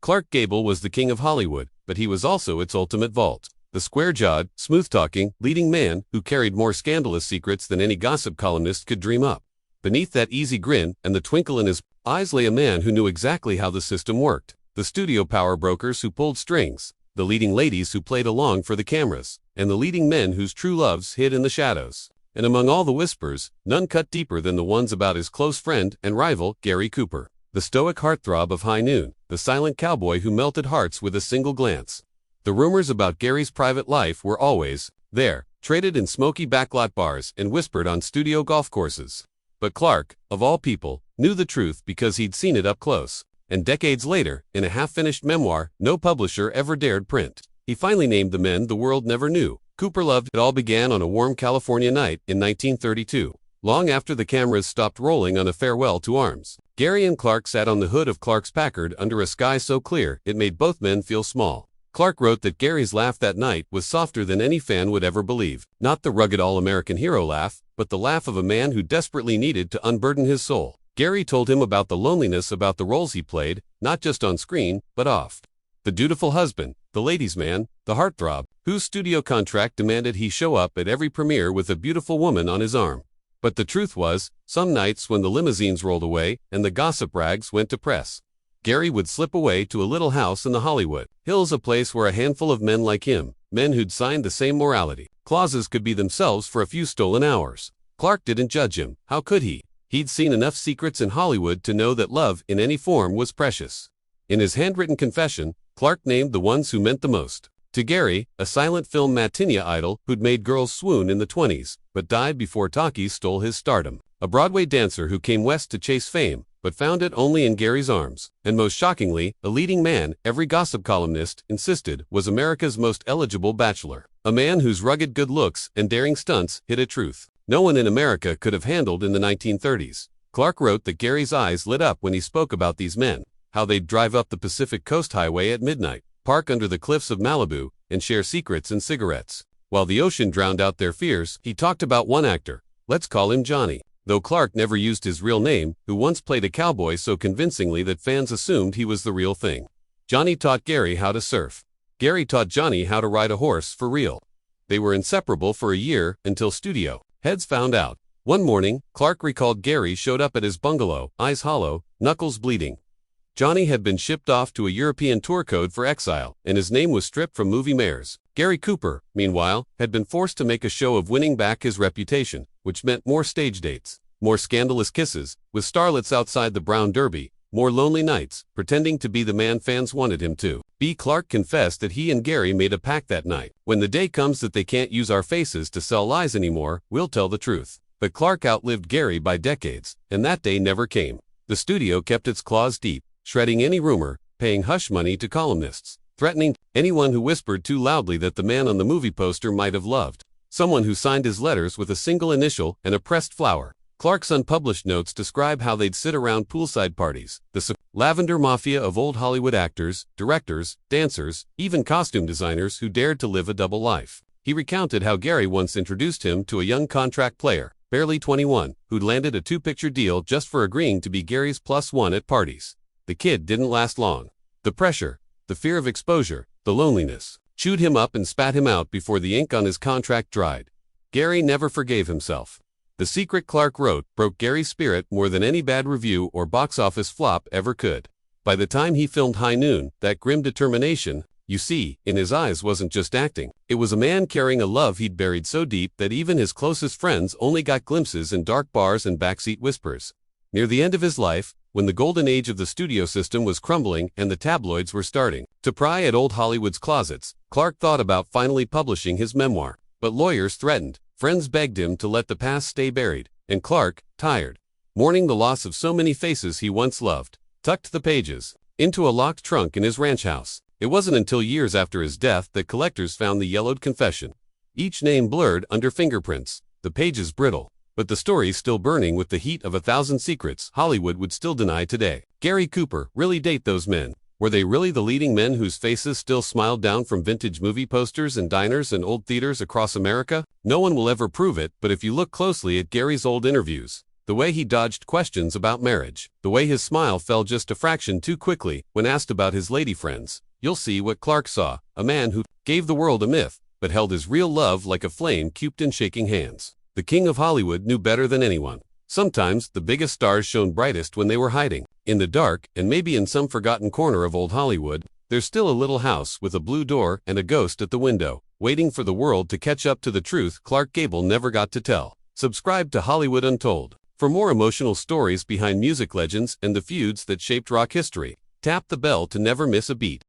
Clark Gable was the king of Hollywood, but he was also its ultimate vault. The square-jawed, smooth-talking, leading man who carried more scandalous secrets than any gossip columnist could dream up. Beneath that easy grin and the twinkle in his eyes lay a man who knew exactly how the system worked. The studio power brokers who pulled strings, the leading ladies who played along for the cameras, and the leading men whose true loves hid in the shadows. And among all the whispers, none cut deeper than the ones about his close friend and rival, Gary Cooper. The stoic heartthrob of High Noon, the silent cowboy who melted hearts with a single glance. The rumors about Gary's private life were always there, traded in smoky backlot bars and whispered on studio golf courses. But Clark, of all people, knew the truth because he'd seen it up close. And decades later, in a half-finished memoir no publisher ever dared print, he finally named the men the world never knew. Cooper loved. It all began on a warm California night in 1932. Long after the cameras stopped rolling on a farewell to arms, Gary and Clark sat on the hood of Clark's Packard under a sky so clear it made both men feel small. Clark wrote that Gary's laugh that night was softer than any fan would ever believe. Not the rugged all-American hero laugh, but the laugh of a man who desperately needed to unburden his soul. Gary told him about the loneliness about the roles he played, not just on screen, but off. The dutiful husband, the ladies' man, the heartthrob, whose studio contract demanded he show up at every premiere with a beautiful woman on his arm. But the truth was, some nights when the limousines rolled away and the gossip rags went to press, Gary would slip away to a little house in the Hollywood Hills, a place where a handful of men like him, men who'd signed the same morality clauses, could be themselves for a few stolen hours. Clark didn't judge him. How could he? He'd seen enough secrets in Hollywood to know that love in any form was precious. In his handwritten confession, Clark named the ones who meant the most. To Gary, a silent film matinee idol who'd made girls swoon in the 20s, but died before talkies stole his stardom. A Broadway dancer who came west to chase fame, but found it only in Gary's arms. And most shockingly, a leading man every gossip columnist insisted was America's most eligible bachelor. A man whose rugged good looks and daring stunts hid a truth no one in America could have handled in the 1930s. Clark wrote that Gary's eyes lit up when he spoke about these men, how they'd drive up the Pacific Coast Highway at midnight, park under the cliffs of Malibu, and share secrets and cigarettes. While the ocean drowned out their fears, he talked about one actor, let's call him Johnny, though Clark never used his real name, who once played a cowboy so convincingly that fans assumed he was the real thing. Johnny taught Gary how to surf. Gary taught Johnny how to ride a horse for real. They were inseparable for a year until studio heads found out. One morning, Clark recalled Gary showed up at his bungalow, eyes hollow, knuckles bleeding. Johnny had been shipped off to a European tour code for exile, and his name was stripped from movie mares. Gary Cooper, meanwhile, had been forced to make a show of winning back his reputation, which meant more stage dates, more scandalous kisses, with starlets outside the Brown Derby, more lonely nights, pretending to be the man fans wanted him to be. Clark confessed that he and Gary made a pact that night. When the day comes that they can't use our faces to sell lies anymore, we'll tell the truth. But Clark outlived Gary by decades, and that day never came. The studio kept its claws deep, shredding any rumor, paying hush money to columnists, threatening anyone who whispered too loudly that the man on the movie poster might have loved someone who signed his letters with a single initial and a pressed flower. Clark's unpublished notes describe how they'd sit around poolside parties, the lavender mafia of old Hollywood actors, directors, dancers, even costume designers who dared to live a double life. He recounted how Gary once introduced him to a young contract player, barely 21, who'd landed a 2-picture deal just for agreeing to be Gary's +1 at parties. The kid didn't last long. The pressure, the fear of exposure, the loneliness, chewed him up and spat him out before the ink on his contract dried. Gary never forgave himself. The secret, Clark wrote, broke Gary's spirit more than any bad review or box office flop ever could. By the time he filmed High Noon, that grim determination, you see, in his eyes wasn't just acting. It was a man carrying a love he'd buried so deep that even his closest friends only got glimpses in dark bars and backseat whispers. Near the end of his life, when the golden age of the studio system was crumbling and the tabloids were starting to pry at old Hollywood's closets, Clark thought about finally publishing his memoir. But lawyers threatened, friends begged him to let the past stay buried, and Clark, tired, mourning the loss of so many faces he once loved, tucked the pages into a locked trunk in his ranch house. It wasn't until years after his death that collectors found the yellowed confession, each name blurred under fingerprints, the pages brittle, but the story still burning with the heat of 1,000 secrets Hollywood would still deny today. Gary Cooper, really date those men? Were they really the leading men whose faces still smiled down from vintage movie posters and diners and old theaters across America? No one will ever prove it, but if you look closely at Gary's old interviews, The way he dodged questions about marriage. The way his smile fell just a fraction too quickly when asked about his lady friends. You'll see what Clark saw, a man who gave the world a myth, but held his real love like a flame cuped in shaking hands. The king of Hollywood knew better than anyone. Sometimes, the biggest stars shone brightest when they were hiding. In the dark, and maybe in some forgotten corner of old Hollywood, there's still a little house with a blue door and a ghost at the window, waiting for the world to catch up to the truth Clark Gable never got to tell. Subscribe to Hollywood Untold for more emotional stories behind music legends and the feuds that shaped rock history. Tap the bell to never miss a beat.